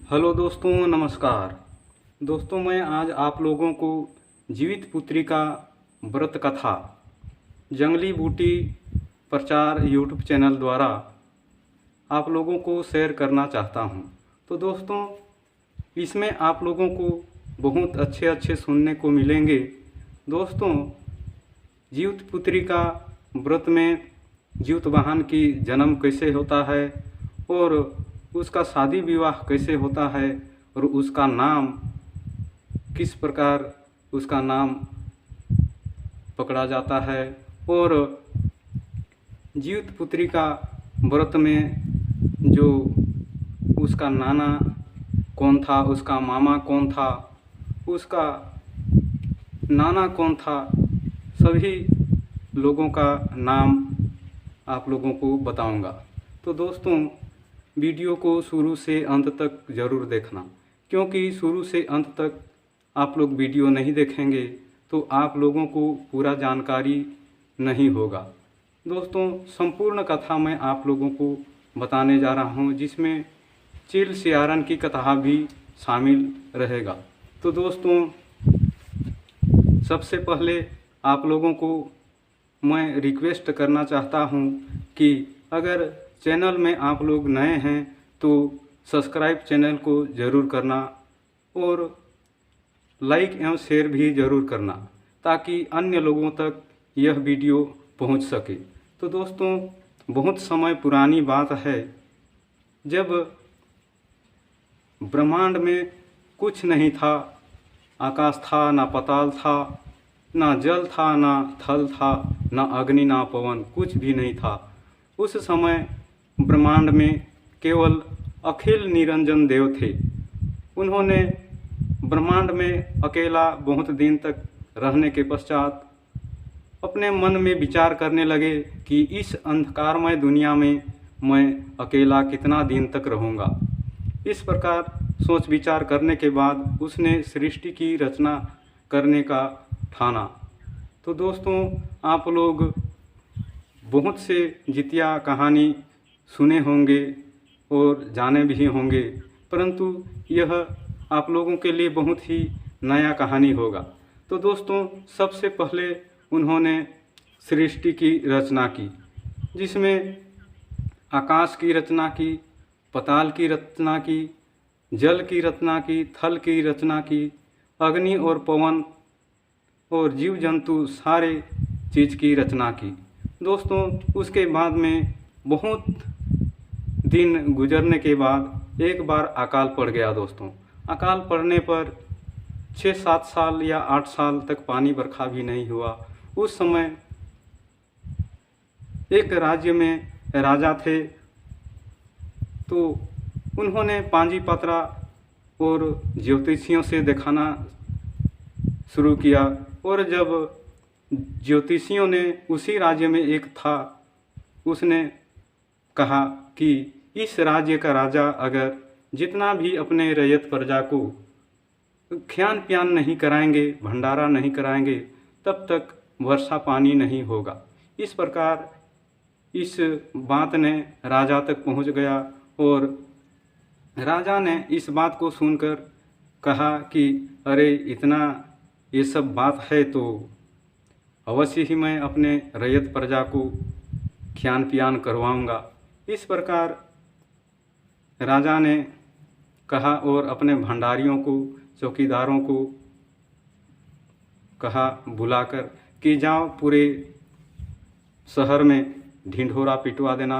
Hello दोस्तों, नमस्कार। दोस्तों, मैं आज आप लोगों को जीवित पुत्री का व्रत कथा जंगली बूटी प्रचार यूट्यूब चैनल द्वारा आप लोगों को शेयर करना चाहता हूं। तो दोस्तों, इसमें आप लोगों को बहुत अच्छे अच्छे सुनने को मिलेंगे। दोस्तों, जीवित पुत्री का व्रत में जीवित वाहन की जन्म कैसे होता है और उसका शादी विवाह कैसे होता है और उसका नाम किस प्रकार उसका नाम पकड़ा जाता है और जीवित पुत्री का व्रत में जो उसका नाना कौन था, उसका मामा कौन था, उसका नाना कौन था, सभी लोगों का नाम आप लोगों को बताऊंगा। तो दोस्तों, वीडियो को शुरू से अंत तक ज़रूर देखना, क्योंकि शुरू से अंत तक आप लोग वीडियो नहीं देखेंगे तो आप लोगों को पूरा जानकारी नहीं होगा। दोस्तों, संपूर्ण कथा मैं आप लोगों को बताने जा रहा हूं, जिसमें चील सियारन की कथा भी शामिल रहेगा। तो दोस्तों, सबसे पहले आप लोगों को मैं रिक्वेस्ट करना चाहता हूं कि अगर चैनल में आप लोग नए हैं तो सब्सक्राइब चैनल को ज़रूर करना और लाइक एवं शेयर भी ज़रूर करना, ताकि अन्य लोगों तक यह वीडियो पहुंच सके। तो दोस्तों, बहुत समय पुरानी बात है, जब ब्रह्मांड में कुछ नहीं था, आकाश था ना पाताल था, ना जल था ना थल था, ना अग्नि ना पवन, कुछ भी नहीं था। उस समय ब्रह्मांड में केवल अखिल निरंजन देव थे। उन्होंने ब्रह्मांड में अकेला बहुत दिन तक रहने के पश्चात अपने मन में विचार करने लगे कि इस अंधकारमय दुनिया में मैं अकेला कितना दिन तक रहूँगा। इस प्रकार सोच विचार करने के बाद उसने सृष्टि की रचना करने का ठाना। तो दोस्तों, आप लोग बहुत से जितिया कहानी सुने होंगे और जाने भी होंगे, परंतु यह आप लोगों के लिए बहुत ही नया कहानी होगा। तो दोस्तों, सबसे पहले उन्होंने सृष्टि की रचना की, जिसमें आकाश की रचना की, पाताल की रचना की, जल की रचना की, थल की रचना की, अग्नि और पवन और जीव जंतु सारे चीज़ की रचना की। दोस्तों, उसके बाद में बहुत दिन गुजरने के बाद एक बार अकाल पड़ गया। दोस्तों, अकाल पड़ने पर 6-7 साल या 8 साल तक पानी बरखा भी नहीं हुआ। उस समय एक राज्य में राजा थे, तो उन्होंने पांजी पत्रा और ज्योतिषियों से दिखाना शुरू किया। और जब ज्योतिषियों ने, उसी राज्य में एक था, उसने कहा कि इस राज्य का राजा अगर जितना भी अपने रैयत प्रजा को खान पान नहीं कराएंगे, भंडारा नहीं कराएंगे, तब तक वर्षा पानी नहीं होगा। इस प्रकार इस बात ने राजा तक पहुंच गया और राजा ने इस बात को सुनकर कहा कि अरे, इतना ये सब बात है तो अवश्य ही मैं अपने रैयत प्रजा को खान पान करवाऊंगा। इस प्रकार राजा ने कहा और अपने भंडारियों को, चौकीदारों को कहा बुलाकर कि जाओ पूरे शहर में ढिंढोरा पिटवा देना,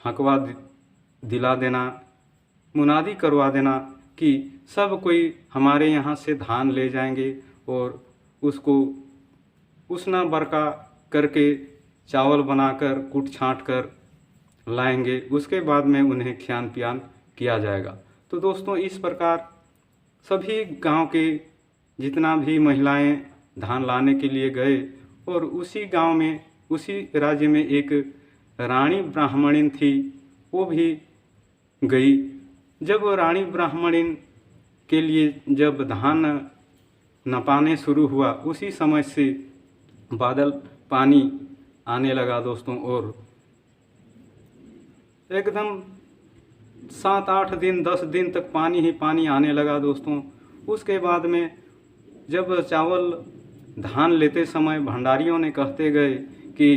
हकवा दिला देना, मुनादी करवा देना कि सब कोई हमारे यहाँ से धान ले जाएंगे और उसको उसना बरका करके चावल बनाकर कूट छाँट कर लाएंगे। उसके बाद में उन्हें खान पान किया जाएगा। तो दोस्तों, इस प्रकार सभी गांव के जितना भी महिलाएं धान लाने के लिए गए और उसी गांव में, उसी राज्य में एक रानी ब्राह्मणिन थी, वो भी गई। जब रानी ब्राह्मणिन के लिए जब धान नपाने शुरू हुआ, उसी समय से बादल पानी आने लगा दोस्तों, और एकदम 7-8 दिन 10 दिन तक पानी ही पानी आने लगा दोस्तों। उसके बाद में जब चावल धान लेते समय भंडारियों ने कहते गए कि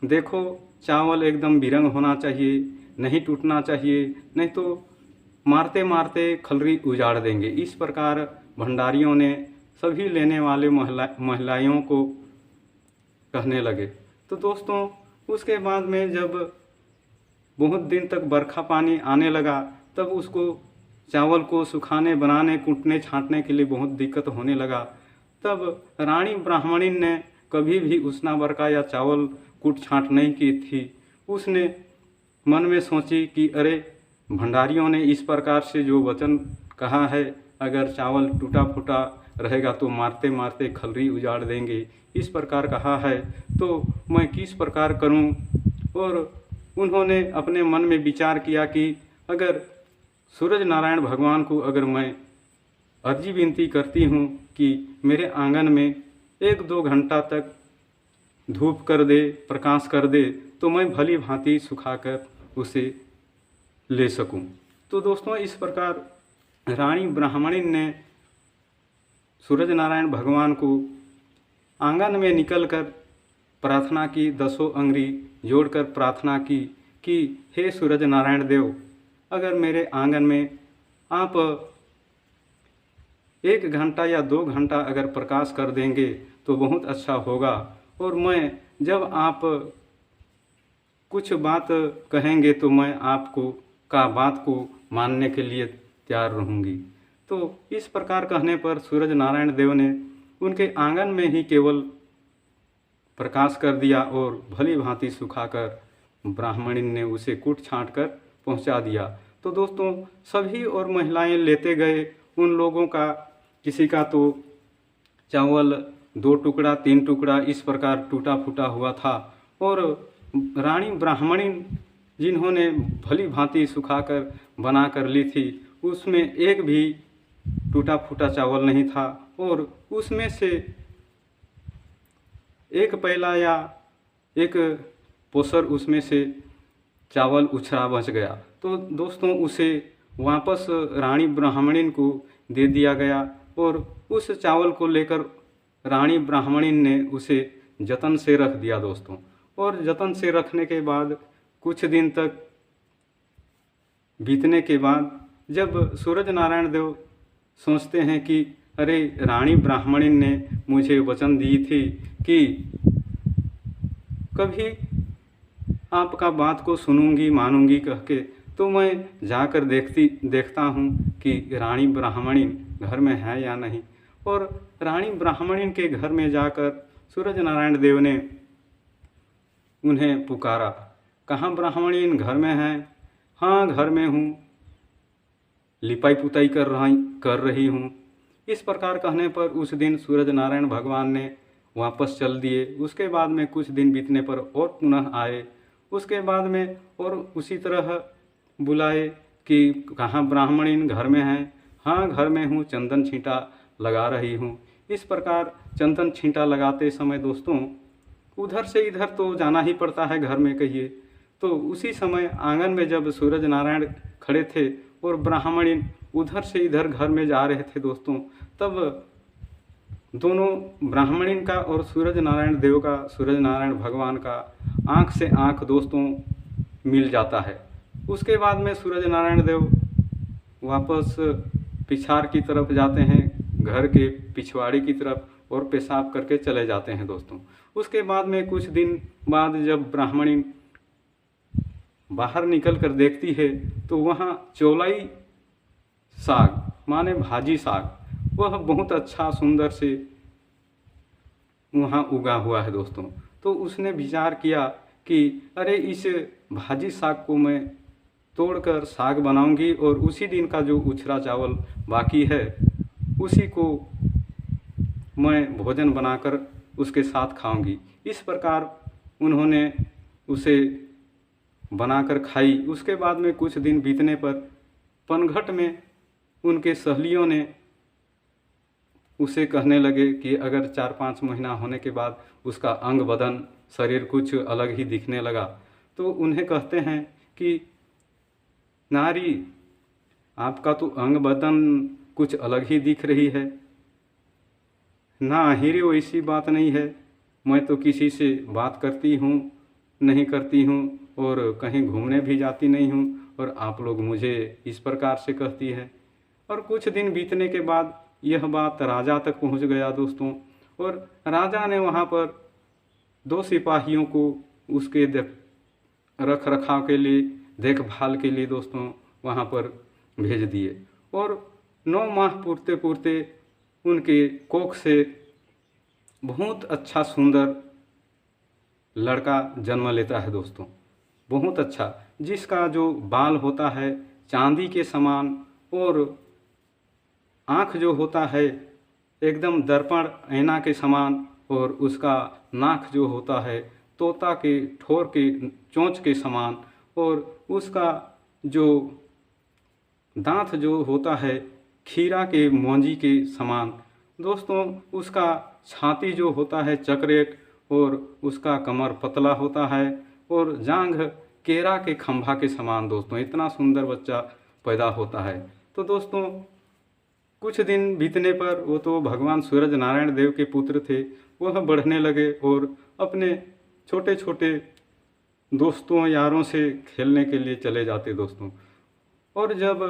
देखो चावल एकदम बिरंग होना चाहिए, नहीं टूटना चाहिए, नहीं तो मारते मारते खलरी उजाड़ देंगे। इस प्रकार भंडारियों ने सभी लेने वाले महिलाओं को कहने लगे। तो दोस्तों उसके बाद में जब बहुत दिन तक बरखा पानी आने लगा, तब उसको चावल को सुखाने, बनाने, कूटने, छाँटने के लिए बहुत दिक्कत होने लगा। तब रानी ब्राह्मणिन ने कभी भी उसना बरका या चावल कूट छाँट नहीं की थी। उसने मन में सोची कि अरे भंडारियों ने इस प्रकार से जो वचन कहा है, अगर चावल टूटा फूटा रहेगा तो मारते मारते खलरी उजाड़ देंगे, इस प्रकार कहा है, तो मैं किस प्रकार करूं। और उन्होंने अपने मन में विचार किया कि अगर सूरज नारायण भगवान को अगर मैं अर्जी विनती करती हूं कि मेरे आंगन में 1-2 घंटा तक धूप कर दे, प्रकाश कर दे, तो मैं भली भांति सुखाकर उसे ले सकूं। तो दोस्तों इस प्रकार रानी ब्राह्मणिन ने सूरज नारायण भगवान को आंगन में निकलकर प्रार्थना की, 10 अंगुली जोड़कर प्रार्थना की कि हे सूरज नारायण देव, अगर मेरे आंगन में आप 1 घंटा या 2 घंटा अगर प्रकाश कर देंगे तो बहुत अच्छा होगा, और मैं जब आप कुछ बात कहेंगे तो मैं आपको बात को मानने के लिए तैयार रहूँगी। तो इस प्रकार कहने पर सूरज नारायण देव ने उनके आंगन में ही केवल प्रकाश कर दिया और भली भांति सुखाकर ब्राह्मणिन ने उसे कूट छाँट कर पहुँचा दिया। तो दोस्तों सभी और महिलाएं लेते गए उन लोगों का, किसी का तो चावल 2 टुकड़ा 3 टुकड़ा इस प्रकार टूटा फूटा हुआ था, और रानी ब्राह्मणिन जिन्होंने भली भांति सुखाकर बना कर ली थी, उसमें एक भी टूटा फूटा चावल नहीं था, और उसमें से एक पैला या एक पोसर उसमें से चावल उछरा बच गया। तो दोस्तों उसे वापस रानी ब्राह्मणिन को दे दिया गया, और उस चावल को लेकर रानी ब्राह्मणिन ने उसे जतन से रख दिया दोस्तों। और जतन से रखने के बाद कुछ दिन तक बीतने के बाद जब सूरज नारायण देव सोचते हैं कि अरे रानी ब्राह्मणिन ने मुझे वचन दी थी कि कभी आपका बात को सुनूंगी मानूंगी कह के, तो मैं जाकर देखता हूँ कि रानी ब्राह्मणिन घर में है या नहीं। और रानी ब्राह्मणिन के घर में जाकर सूरज नारायण देव ने उन्हें पुकारा, कहाँ ब्राह्मणिन, घर में हैं? हाँ घर में हूँ, लिपाई पुताई कर रही हूँ। इस प्रकार कहने पर उस दिन सूरज नारायण भगवान ने वापस चल दिए। उसके बाद में कुछ दिन बीतने पर और पुनः आए। उसके बाद में और उसी तरह बुलाए कि कहाँ ब्राह्मणिन, घर में हैं? हाँ घर में हूँ, चंदन छींटा लगा रही हूँ। इस प्रकार चंदन छींटा लगाते समय दोस्तों उधर से इधर तो जाना ही पड़ता है घर में कहिए। तो उसी समय आंगन में जब सूरज नारायण खड़े थे और ब्राह्मणिन उधर से इधर घर में जा रहे थे दोस्तों, तब दोनों ब्राह्मणिन का और सूरज नारायण देव का, सूरज नारायण भगवान का आँख से आँख दोस्तों मिल जाता है। उसके बाद में सूरज नारायण देव वापस पिछाड़ की तरफ जाते हैं, घर के पिछवाड़ी की तरफ, और पेशाब करके चले जाते हैं दोस्तों। उसके बाद में कुछ दिन बाद जब ब्राह्मणिन बाहर निकल कर देखती है तो वहाँ चौलाई साग माने भाजी साग, वह बहुत अच्छा सुंदर से वहाँ उगा हुआ है दोस्तों। तो उसने विचार किया कि अरे इस भाजी साग को मैं तोड़कर साग बनाऊंगी और उसी दिन का जो उछरा चावल बाकी है उसी को मैं भोजन बनाकर उसके साथ खाऊंगी। इस प्रकार उन्होंने उसे बनाकर खाई। उसके बाद में कुछ दिन बीतने पर पनघट में उनके सहेलियों ने उसे कहने लगे कि अगर 4-5 महीना होने के बाद उसका अंग बदन शरीर कुछ अलग ही दिखने लगा, तो उन्हें कहते हैं कि नारी, आपका तो अंग बदन कुछ अलग ही दिख रही है। ना हीरे, वैसी बात नहीं है। मैं तो किसी से बात करती हूँ नहीं करती हूँ और कहीं घूमने भी जाती नहीं हूँ, और आप लोग मुझे इस प्रकार से कहती है। और कुछ दिन बीतने के बाद यह बात राजा तक पहुँच गया दोस्तों, और राजा ने वहाँ पर 2 सिपाहियों को उसके रख रखाव के लिए, देखभाल के लिए दोस्तों वहाँ पर भेज दिए। और 9 माह पूरते पूरते उनके कोख से बहुत अच्छा सुंदर लड़का जन्म लेता है दोस्तों, बहुत अच्छा, जिसका जो बाल होता है चांदी के समान, और आँख जो होता है एकदम दर्पण ऐना के समान, और उसका नाक जो होता है तोता के ठोर के चोंच के समान, और उसका जो दांत जो होता है खीरा के मौंजी के समान दोस्तों। उसका छाती जो होता है चकरेट, और उसका कमर पतला होता है, और जांघ केरा के खंभा के समान दोस्तों। इतना सुंदर बच्चा पैदा होता है। तो दोस्तों कुछ दिन बीतने पर वो तो भगवान सूरज नारायण देव के पुत्र थे, वह बढ़ने लगे और अपने छोटे छोटे दोस्तों यारों से खेलने के लिए चले जाते दोस्तों। और जब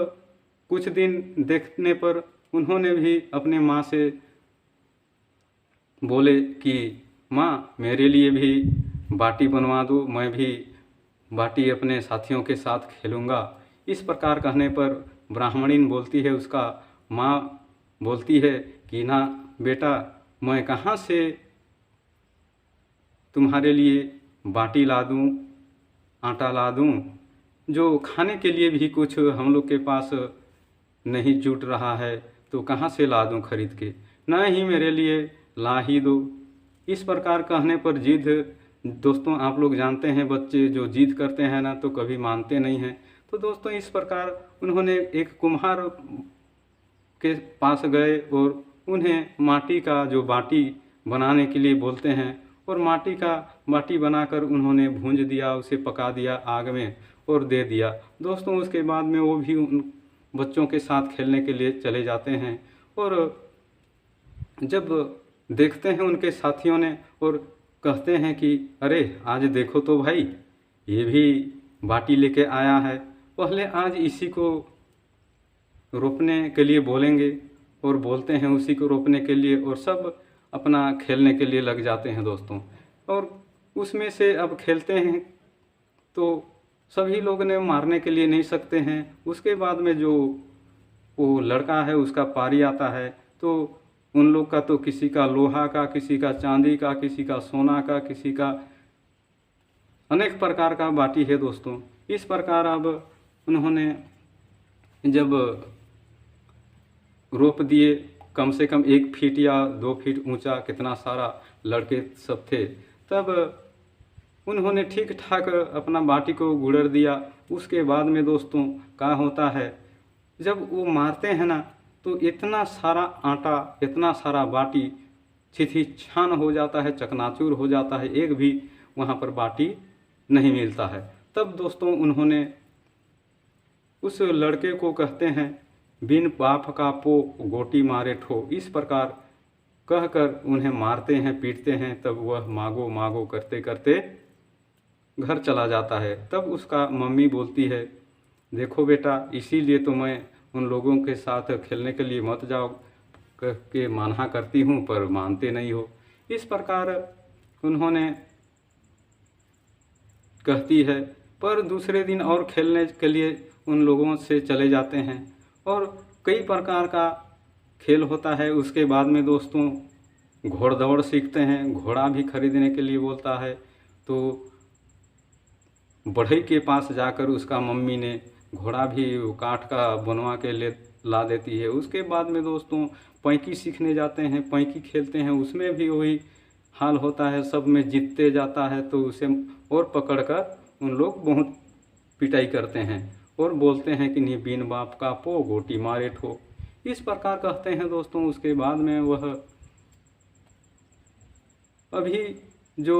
कुछ दिन देखने पर उन्होंने भी अपने माँ से बोले कि माँ, मेरे लिए भी बाटी बनवा दो, मैं भी बाटी अपने साथियों के साथ खेलूँगा। इस प्रकार कहने पर ब्राह्मणीन बोलती है, उसका माँ बोलती है कि ना बेटा, मैं कहाँ से तुम्हारे लिए बाटी ला दूँ, आटा ला दूँ, जो खाने के लिए भी कुछ हम लोग के पास नहीं जुट रहा है, तो कहाँ से ला दूँ खरीद के, ना ही मेरे लिए ला ही दो। इस प्रकार कहने पर जिद, दोस्तों आप लोग जानते हैं बच्चे जो जिद करते हैं ना तो कभी मानते नहीं हैं। तो दोस्तों इस प्रकार उन्होंने एक कुम्हार के पास गए और उन्हें माटी का जो बाटी बनाने के लिए बोलते हैं, और माटी का बाटी बनाकर उन्होंने भूंज दिया, उसे पका दिया आग में और दे दिया दोस्तों। उसके बाद में वो भी उन बच्चों के साथ खेलने के लिए चले जाते हैं, और जब देखते हैं उनके साथियों ने और कहते हैं कि अरे आज देखो तो भाई, ये भी बाटी लेके आया है, पहले आज इसी को रोपने के लिए बोलेंगे, और बोलते हैं उसी को रोपने के लिए, और सब अपना खेलने के लिए लग जाते हैं दोस्तों। और उसमें से अब खेलते हैं तो सभी लोग ने मारने के लिए नहीं सकते हैं। उसके बाद में जो वो लड़का है उसका पारी आता है, तो उन लोग का तो किसी का लोहा का, किसी का चांदी का, किसी का सोना का, किसी का अनेक प्रकार का बाटी है दोस्तों। इस प्रकार अब उन्होंने जब रोप दिए, कम से कम 1 फीट या 2 फीट ऊंचा, कितना सारा लड़के सब थे, तब उन्होंने ठीक ठाक अपना बाटी को गुड़र दिया। उसके बाद में दोस्तों क्या होता है, जब वो मारते हैं ना तो इतना सारा आटा, इतना सारा बाटी छिछान हो जाता है, चकनाचूर हो जाता है, एक भी वहाँ पर बाटी नहीं मिलता है। तब दोस्तों उन्होंने उस लड़के को कहते हैं, बिन बाप का पो गोटी मारे ठो, इस प्रकार कहकर उन्हें मारते हैं, पीटते हैं। तब वह मांगो मांगो करते करते घर चला जाता है। तब उसका मम्मी बोलती है, देखो बेटा, इसीलिए तो मैं उन लोगों के साथ खेलने के लिए मत जाओ कह के माना करती हूँ, पर मानते नहीं हो। इस प्रकार उन्होंने कहती है, पर दूसरे दिन और खेलने के लिए उन लोगों से चले जाते हैं, और कई प्रकार का खेल होता है। उसके बाद में दोस्तों घोड़दौड़ सीखते हैं, घोड़ा भी खरीदने के लिए बोलता है, तो बढ़ई के पास जाकर उसका मम्मी ने घोड़ा भी काठ का बनवा के ले ला देती है। उसके बाद में दोस्तों पैंकी सीखने जाते हैं, पैंकी खेलते हैं, उसमें भी वही हाल होता है, सब में जीतते जाता है, तो उसे और पकड़कर उन लोग बहुत पिटाई करते हैं और बोलते हैं कि नहीं बिन बाप का पो गोटी मारे ठो, इस प्रकार कहते हैं दोस्तों। उसके बाद में वह अभी जो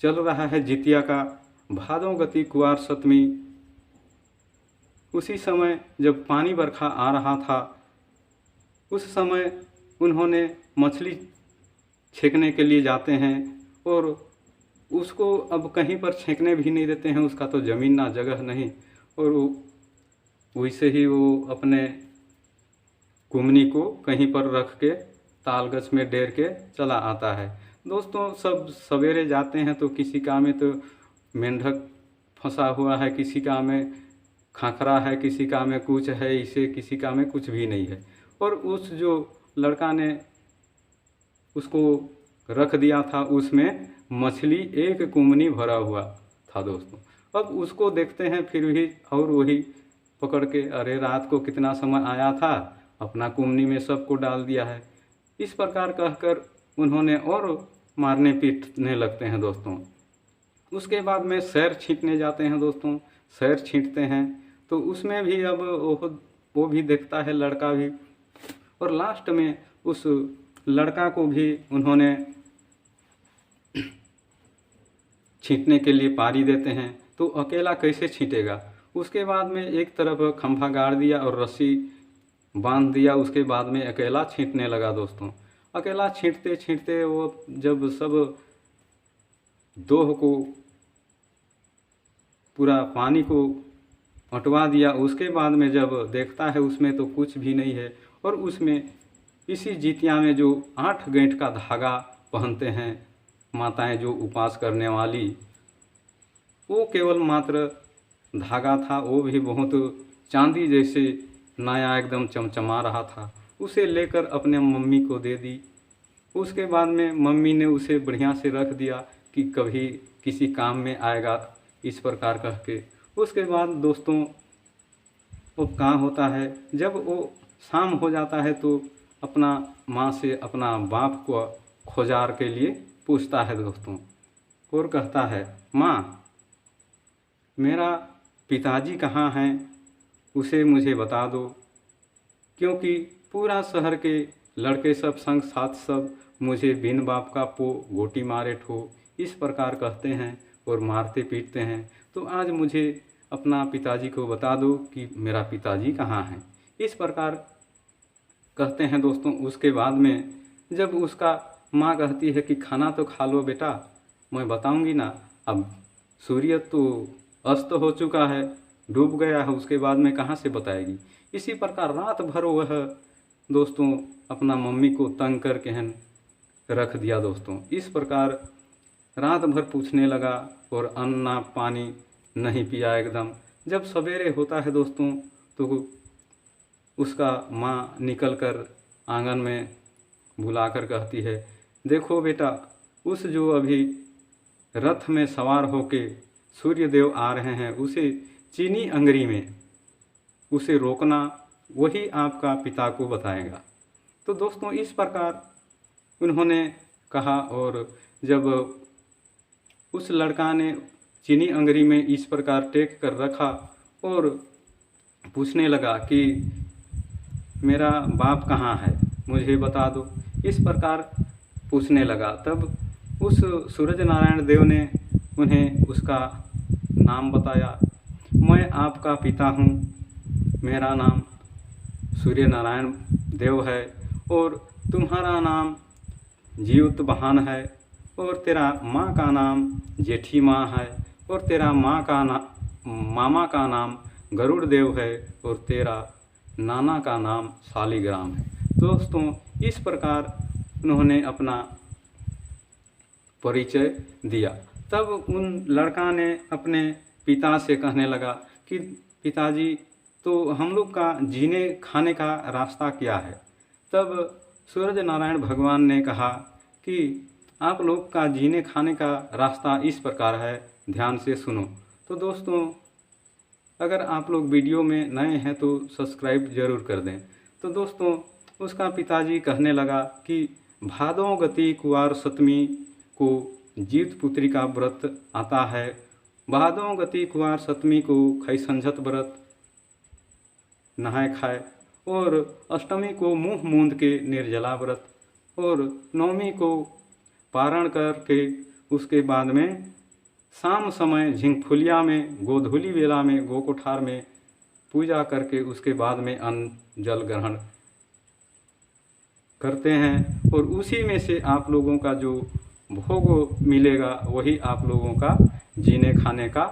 चल रहा है जितिया का, भादों गति कुआर सतमी उसी समय जब पानी बरखा आ रहा था, उस समय उन्होंने मछली छेकने के लिए जाते हैं और उसको अब कहीं पर छेकने भी नहीं देते हैं, उसका तो ज़मीन ना जगह नहीं, और वैसे ही वो अपने कुमनी को कहीं पर रख के तालगछ में डेर के चला आता है। दोस्तों, सब सवेरे जाते हैं तो किसी काम में तो मेंढक फंसा हुआ है, किसी काम में खाखरा है, किसी काम में कुछ है, इसे किसी काम में कुछ भी नहीं है। और उस जो लड़का ने उसको रख दिया था, उसमें मछली एक कुमनी भरा हुआ था दोस्तों। अब उसको देखते हैं फिर भी, और वही पकड़ के, अरे रात को कितना समय आया था, अपना कुमनी में सबको डाल दिया है। इस प्रकार कहकर उन्होंने और मारने पीटने लगते हैं दोस्तों। उसके बाद में सैर छींटने जाते हैं दोस्तों। सैर छींटते हैं तो उसमें भी अब वो भी देखता है लड़का भी, और लास्ट में उस लड़का को भी उन्होंने छींटने के लिए पारी देते हैं। तो अकेला कैसे छींटेगा? उसके बाद में एक तरफ खंभा गाड़ दिया और रस्सी बांध दिया, उसके बाद में अकेला छींटने लगा दोस्तों। अकेला छींटते छींटते वो जब सब दोह को पूरा पानी को हटवा दिया, उसके बाद में जब देखता है उसमें तो कुछ भी नहीं है, और उसमें इसी जितिया में जो 8 गांठ का धागा पहनते हैं माताएं जो उपास करने वाली, वो केवल मात्र धागा था, वो भी बहुत चांदी जैसे नया एकदम चमचमा रहा था। उसे लेकर अपने मम्मी को दे दी। उसके बाद में मम्मी ने उसे बढ़िया से रख दिया कि कभी किसी काम में आएगा, इस प्रकार कह के। उसके बाद दोस्तों वो कहाँ होता है, जब वो शाम हो जाता है तो अपना माँ से अपना बाप को खोजार के लिए पूछता है दोस्तों, और कहता है, माँ मेरा पिताजी कहाँ हैं, उसे मुझे बता दो, क्योंकि पूरा शहर के लड़के सब संग साथ सब मुझे बिन बाप का पो गोटी मारे ठो, इस प्रकार कहते हैं और मारते पीटते हैं। तो आज मुझे अपना पिताजी को बता दो कि मेरा पिताजी कहाँ हैं, इस प्रकार कहते हैं दोस्तों। उसके बाद में जब उसका माँ कहती है कि खाना तो खा लो बेटा, मैं बताऊंगी ना, अब सूर्य तो अस्त हो चुका है, डूब गया है, उसके बाद में कहाँ से बताएगी। इसी प्रकार रात भर वह दोस्तों अपना मम्मी को तंग करके रख दिया दोस्तों। इस प्रकार रात भर पूछने लगा और अन्न ना पानी नहीं पिया एकदम। जब सवेरे होता है दोस्तों तो उसका माँ निकल कर आंगन में बुलाकर कहती है, देखो बेटा, उस जो अभी रथ में सवार होके सूर्य देव आ रहे हैं, उसे चीनी अंगरी में उसे रोकना, वही आपका पिता को बताएगा। तो दोस्तों इस प्रकार उन्होंने कहा, और जब उस लड़का ने चीनी अंगरी में इस प्रकार टेक कर रखा और पूछने लगा कि मेरा बाप कहाँ है, मुझे बता दो, इस प्रकार पूछने लगा, तब उस सूरज नारायण देव ने उन्हें उसका नाम बताया। मैं आपका पिता हूँ, मेरा नाम सूर्य नारायण देव है, और तुम्हारा नाम जीवत बहान है, और तेरा माँ का नाम जेठी माँ है, और तेरा मामा का नाम गरुड़ देव है, और तेरा नाना का नाम शालिग्राम है। दोस्तों इस प्रकार उन्होंने अपना परिचय दिया। तब उन लड़का ने अपने पिता से कहने लगा कि पिताजी, तो हम लोग का जीने खाने का रास्ता क्या है? तब सूरज नारायण भगवान ने कहा कि आप लोग का जीने खाने का रास्ता इस प्रकार है, ध्यान से सुनो। तो दोस्तों अगर आप लोग वीडियो में नए हैं तो सब्सक्राइब जरूर कर दें। तो दोस्तों उसका पिताजी कहने लगा कि भादों गति कुवार सतमी को जीत पुत्री का व्रत आता है, भादों गति कुवार सतमी को खई संझत व्रत नहाए खाए, और अष्टमी को मुँह मूंद के निर्जला व्रत, और नवमी को पारण करके उसके बाद में शाम समय झिंगफुलिया में गोधूली बेला में गोकोठार में पूजा करके उसके बाद में अन्न जल ग्रहण करते हैं, और उसी में से आप लोगों का जो भोग मिलेगा वही आप लोगों का जीने खाने का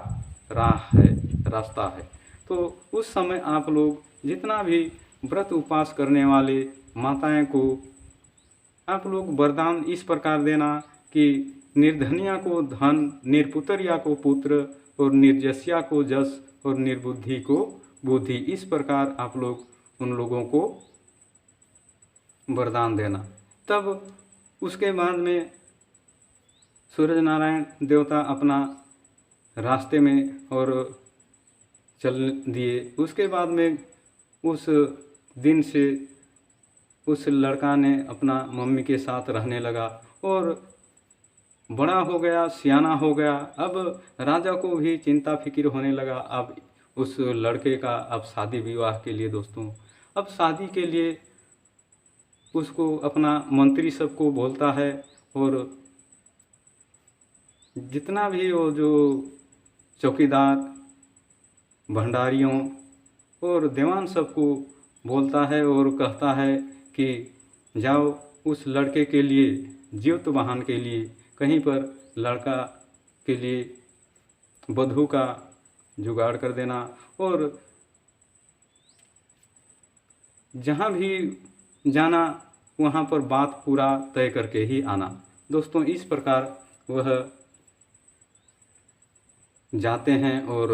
रास्ता है। तो उस समय आप लोग जितना भी व्रत उपवास करने वाले माताएं को आप लोग वरदान इस प्रकार देना कि निर्धनिया को धन, निरपुत्रिया को पुत्र, और निर्जस्या को जस, और निर्बुद्धि को बुद्धि, इस प्रकार आप लोग उन लोगों को वरदान देना। तब उसके बाद में सूर्य नारायण देवता अपना रास्ते में और चल दिए। उसके बाद में उस दिन से उस लड़का ने अपना मम्मी के साथ रहने लगा और बड़ा हो गया, सियाना हो गया। अब राजा को भी चिंता फिक्र होने लगा। अब उस लड़के का अब शादी विवाह के लिए दोस्तों, अब शादी के लिए उसको अपना मंत्री सबको बोलता है, और जितना भी वो जो चौकीदार, भंडारियों और दीवान सबको बोलता है और कहता है कि जाओ उस लड़के के लिए, जीवित वाहन के लिए कहीं पर लड़का के लिए वधू का जुगाड़ कर देना, और जहाँ भी जाना वहाँ पर बात पूरा तय करके ही आना। दोस्तों इस प्रकार वह जाते हैं और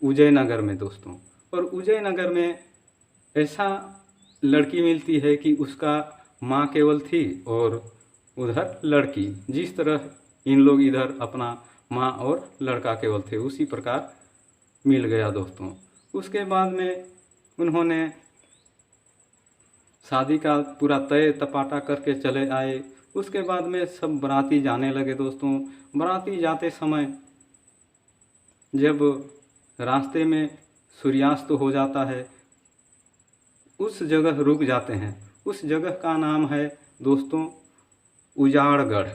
उज्जैनगर में दोस्तों, और उज्जैनगर में ऐसा लड़की मिलती है कि उसका माँ केवल थी और उधर लड़की। जिस तरह इन लोग इधर अपना माँ और लड़का केवल थे, उसी प्रकार मिल गया दोस्तों। उसके बाद में उन्होंने शादी का पूरा तय तपाटा करके चले आए। उसके बाद में सब बाराती जाने लगे दोस्तों। बाराती जाते समय जब रास्ते में सूर्यास्त हो जाता है, उस जगह रुक जाते हैं। उस जगह का नाम है दोस्तों उजाड़गढ़।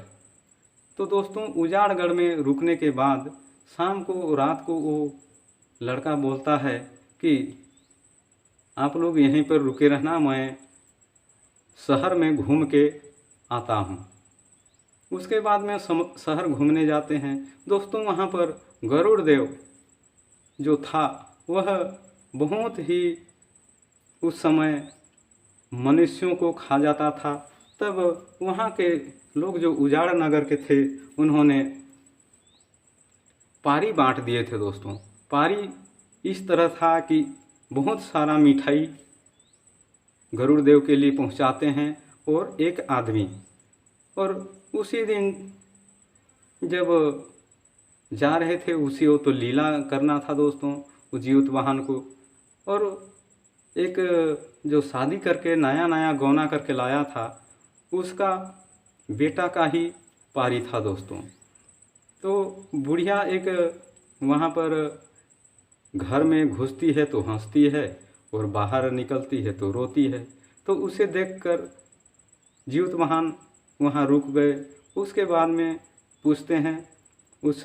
तो दोस्तों उजाड़गढ़ में रुकने के बाद शाम को, रात को वो लड़का बोलता है कि आप लोग यहीं पर रुके रहना, मैं शहर में घूम के आता हूँ। उसके बाद में शहर घूमने जाते हैं दोस्तों। वहाँ पर गरुड़ देव जो था वह बहुत ही उस समय मनुष्यों को खा जाता था। तब वहाँ के लोग जो उजाड़ नगर के थे उन्होंने पारी बांट दिए थे दोस्तों। पारी इस तरह था कि बहुत सारा मिठाई गरुड़ देव के लिए पहुँचाते हैं और एक आदमी, और उसी दिन जब जा रहे थे उसी वो तो लीला करना था दोस्तों उस जीवित वाहन को। और एक जो शादी करके नया नया गौना करके लाया था उसका बेटा का ही पारी था दोस्तों। तो बुढ़िया एक वहाँ पर घर में घुसती है तो हंसती है और बाहर निकलती है तो रोती है। तो उसे देखकर जीवित वाहन वहाँ रुक गए। उसके बाद में पूछते हैं उस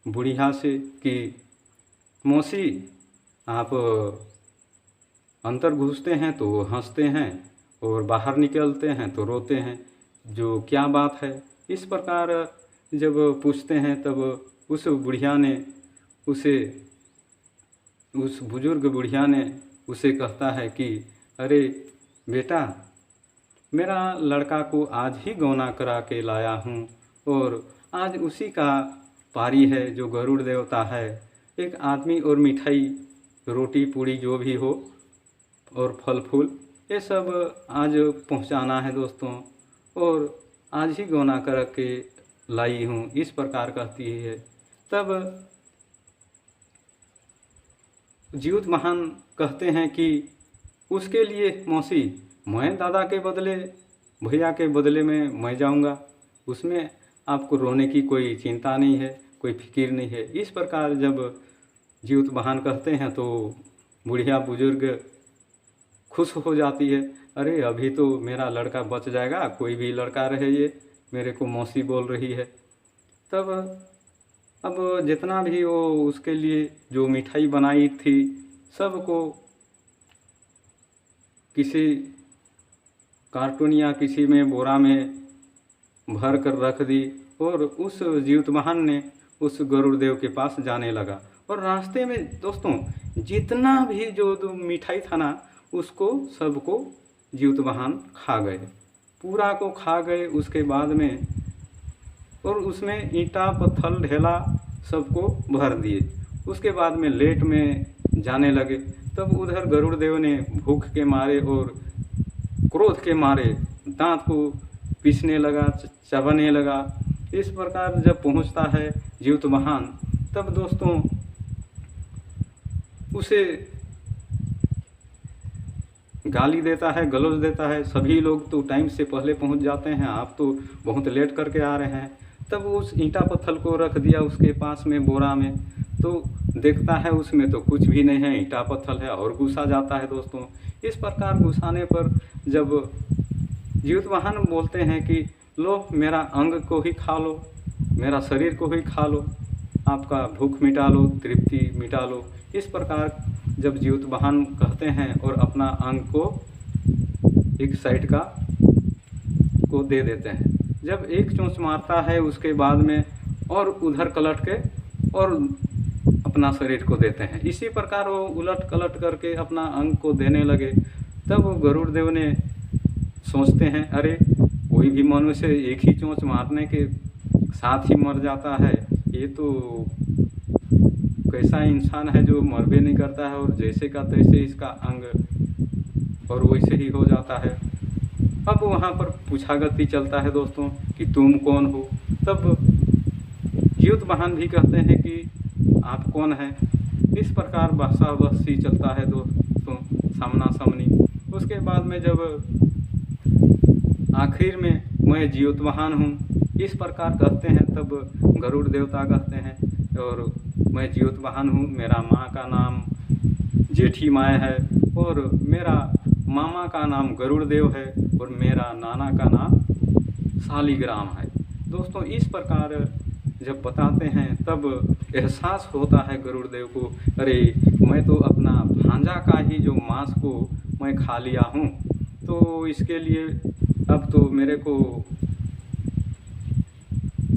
बुढ़िया से कि मौसी आप अंदर घुसते हैं तो हंसते हैं और बाहर निकलते हैं तो रोते हैं, जो क्या बात है। इस प्रकार जब पूछते हैं तब उस बुढ़िया ने उस बुजुर्ग बुढ़िया ने उसे कहता है कि अरे बेटा, मेरा लड़का को आज ही गौना करा के लाया हूँ और आज उसी का पारी है जो गरुड़ देवता है। एक आदमी और मिठाई, रोटी पूड़ी जो भी हो और फल फूल ये सब आज पहुँचाना है दोस्तों, और आज ही गौना करा के लाई हूँ, इस प्रकार कहती है। तब जीवित महान कहते हैं कि उसके लिए मौसी, मैं दादा के बदले, भैया के बदले में मैं जाऊंगा, उसमें आपको रोने की कोई चिंता नहीं है, कोई फिक्र नहीं है। इस प्रकार जब जीवित बहान कहते हैं तो बुढ़िया बुजुर्ग खुश हो जाती है। अरे अभी तो मेरा लड़का बच जाएगा, कोई भी लड़का रहे, ये मेरे को मौसी बोल रही है। तब अब जितना भी वो उसके लिए जो मिठाई बनाई थी सबको किसी कार्टून या किसी में बोरा में भर कर रख दी और उस जीवतवाहन ने उस गरुड़ देव के पास जाने लगा। और रास्ते में दोस्तों जितना भी जो मिठाई था ना, उसको सबको जीवतवाहन खा गए, पूरा को खा गए। उसके बाद में और उसमें ईंटा पत्थर ढेला सबको भर दिए। उसके बाद में लेट में जाने लगे। तब उधर गरुड़ देव ने भूख के मारे और क्रोध के मारे दांत को पीसने लगा, चबाने लगा। इस प्रकार जब पहुंचता है जीवतवाहन, तब दोस्तों उसे गाली देता है, गलौज देता है। सभी लोग तो टाइम से पहले पहुंच जाते हैं, आप तो बहुत लेट करके आ रहे हैं। तब उस ईंटा पत्थर को रख दिया उसके पास में बोरा में, तो देखता है उसमें तो कुछ भी नहीं है, ईंटा पत्थर है, और गुस्सा जाता है दोस्तों। इस प्रकार गुस्साने पर जब जीवतवाहन बोलते हैं कि लो मेरा अंग को ही खा लो, मेरा शरीर को ही खा लो, आपका भूख मिटा लो, तृप्ति मिटा लो। इस प्रकार जब जीवतवाहन कहते हैं और अपना अंग को एक साइड का को दे देते हैं। जब एक चोंच मारता है उसके बाद में और उधर पलट के और अपना शरीर को देते हैं। इसी प्रकार वो उलट पलट करके अपना अंग को देने लगे। तब गरुड़ देव ने सोचते हैं, अरे कोई भी मनुष्य एक ही चोंच मारने के साथ ही मर जाता है, ये तो कैसा इंसान है जो मर भी नहीं करता है, और जैसे का तैसे इसका अंग और वैसे ही हो जाता है। अब वहाँ पर पूछागति चलता है दोस्तों कि तुम कौन हो। तब जीवतवाहन भी कहते हैं कि आप कौन हैं। इस प्रकार बहसा बहसी चलता है दोस्तों, सामना सामनी। उसके बाद में जब आखिर में मैं जीवतवाहन हूँ इस प्रकार कहते हैं, तब गरुड़ देवता कहते हैं और मैं जीवतवाहन हूँ, मेरा माँ का नाम जेठी माए है और मेरा मामा का नाम गरुड़ देव है और मेरा नाना का नाम शालिग्राम है। दोस्तों इस प्रकार जब बताते हैं तब एहसास होता है गरुड़ देव को, अरे मैं तो अपना भांजा का ही जो मांस को मैं खा लिया हूँ, तो इसके लिए अब तो मेरे को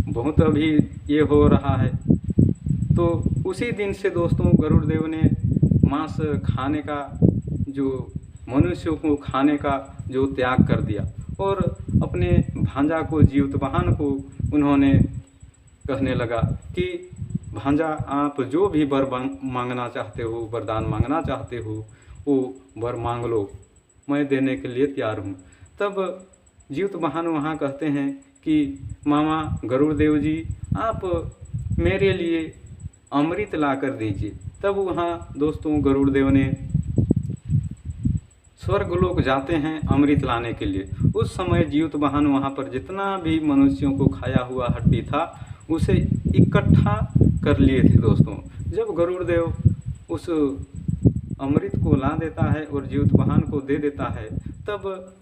बहुत अभी ये हो रहा है। तो उसी दिन से दोस्तों गरुड़ देव ने मांस खाने का, जो मनुष्यों को खाने का जो त्याग कर दिया और अपने भांजा को जीवतवाहन को उन्होंने कहने लगा कि भांजा आप जो भी वर मांगना चाहते हो, वरदान मांगना चाहते हो, वो वर मांग लो, मैं देने के लिए तैयार हूँ। तब जीवतवाहन वहाँ कहते हैं कि मामा गरुड़ देव जी आप मेरे लिए अमृत ला कर दीजिए। तब वहाँ दोस्तों गरुड़ देव ने स्वर्गलोक जाते हैं अमृत लाने के लिए। उस समय जीवतवाहन वहाँ पर जितना भी मनुष्यों को खाया हुआ हड्डी था उसे इकट्ठा कर लिए थे दोस्तों। जब गरुड़ देव उस अमृत को ला देता है और जीवतवाहन को दे देता है, तब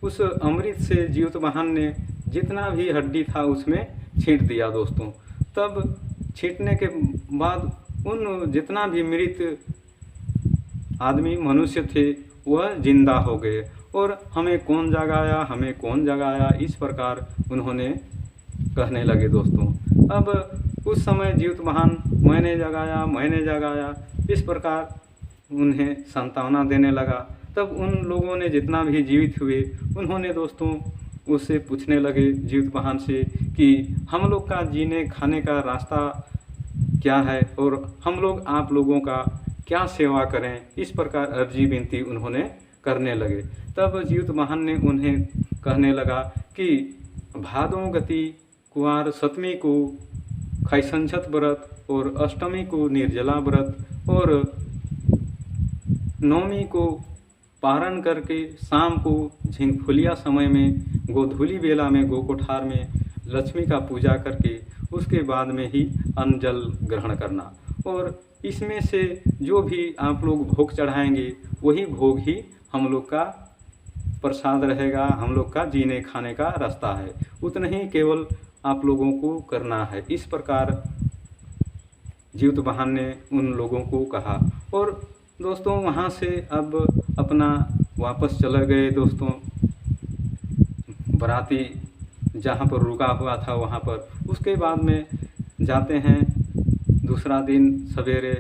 उस अमृत से जीवतवाहन ने जितना भी हड्डी था उसमें छींट दिया दोस्तों। तब छींटने के बाद उन जितना भी मृत आदमी मनुष्य थे वह जिंदा हो गए और हमें कौन जगाया, हमें कौन जगाया, इस प्रकार उन्होंने कहने लगे दोस्तों। अब उस समय जीवतवाहन मैंने जगाया इस प्रकार उन्हें सांत्वना देने लगा। तब उन लोगों ने जितना भी जीवित हुए उन्होंने दोस्तों उससे पूछने लगे जीवतवाहन से कि हम लोग का जीने खाने का रास्ता क्या है और हम लोग आप लोगों का क्या सेवा करें। इस प्रकार अर्जी विनती उन्होंने करने लगे। तब जीवतवाहन ने उन्हें कहने लगा कि भादों गति कुंवार सतमी को खैसंछत व्रत और अष्टमी को निर्जला व्रत और नवमी को पारण करके शाम को झिंगफुलिया समय में गोधूली बेला में गोकोठार में लक्ष्मी का पूजा करके उसके बाद में ही अन्न जल ग्रहण करना, और इसमें से जो भी आप लोग भोग चढ़ाएंगे वही भोग ही हम लोग का प्रसाद रहेगा, हम लोग का जीने खाने का रास्ता है, उतना ही केवल आप लोगों को करना है। इस प्रकार जीवतवाहन ने उन लोगों को कहा और दोस्तों वहाँ से अब अपना वापस चले गए दोस्तों, बाराती जहाँ पर रुका हुआ था वहाँ पर। उसके बाद में जाते हैं दूसरा दिन सवेरे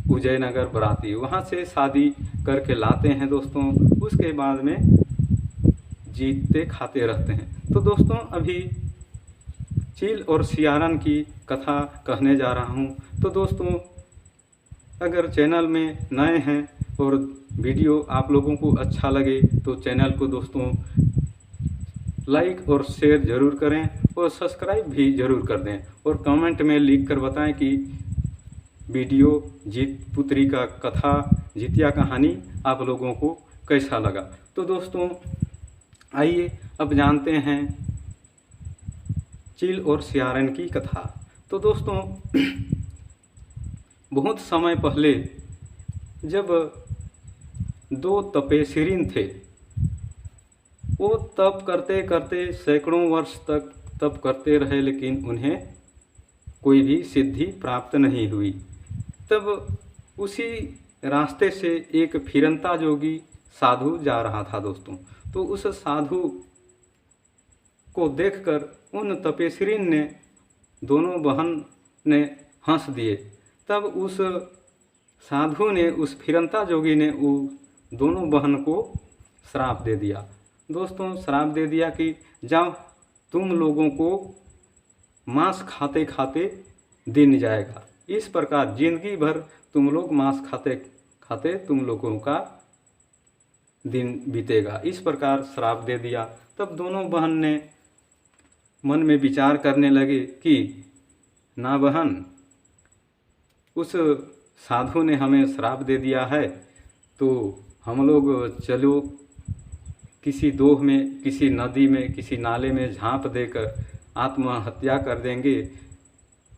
उदयनगर बाराती, वहाँ से शादी करके लाते हैं दोस्तों। उसके बाद में जीतते खाते रहते हैं। तो दोस्तों अभी चील और सियारन की कथा कहने जा रहा हूँ। तो दोस्तों अगर चैनल में नए हैं और वीडियो आप लोगों को अच्छा लगे तो चैनल को दोस्तों लाइक और शेयर ज़रूर करें और सब्सक्राइब भी ज़रूर कर दें, और कमेंट में लिख कर बताएं कि वीडियो जीत पुत्री का कथा जितिया कहानी आप लोगों को कैसा लगा। तो दोस्तों आइए अब जानते हैं चील और सियारन की कथा। तो दोस्तों बहुत समय पहले जब दो तपेस्विन थे, वो तप करते करते सैकड़ों वर्ष तक तप करते रहे, लेकिन उन्हें कोई भी सिद्धि प्राप्त नहीं हुई। तब उसी रास्ते से एक फिरंता जोगी साधु जा रहा था दोस्तों। तो उस साधु को देखकर उन तपेस्विन ने, दोनों बहन ने हंस दिए। तब उस साधु ने, उस फिरंता जोगी ने वो दोनों बहन को श्राप दे दिया दोस्तों। श्राप दे दिया कि जाओ, तुम लोगों को मांस खाते खाते दिन जाएगा, इस प्रकार जिंदगी भर तुम लोग मांस खाते खाते तुम लोगों का दिन बीतेगा, इस प्रकार श्राप दे दिया। तब दोनों बहन ने मन में विचार करने लगे कि ना बहन, उस साधु ने हमें श्राप दे दिया है, तो हम लोग चलो किसी दोह में, किसी नदी में, किसी नाले में झांप देकर आत्महत्या कर देंगे,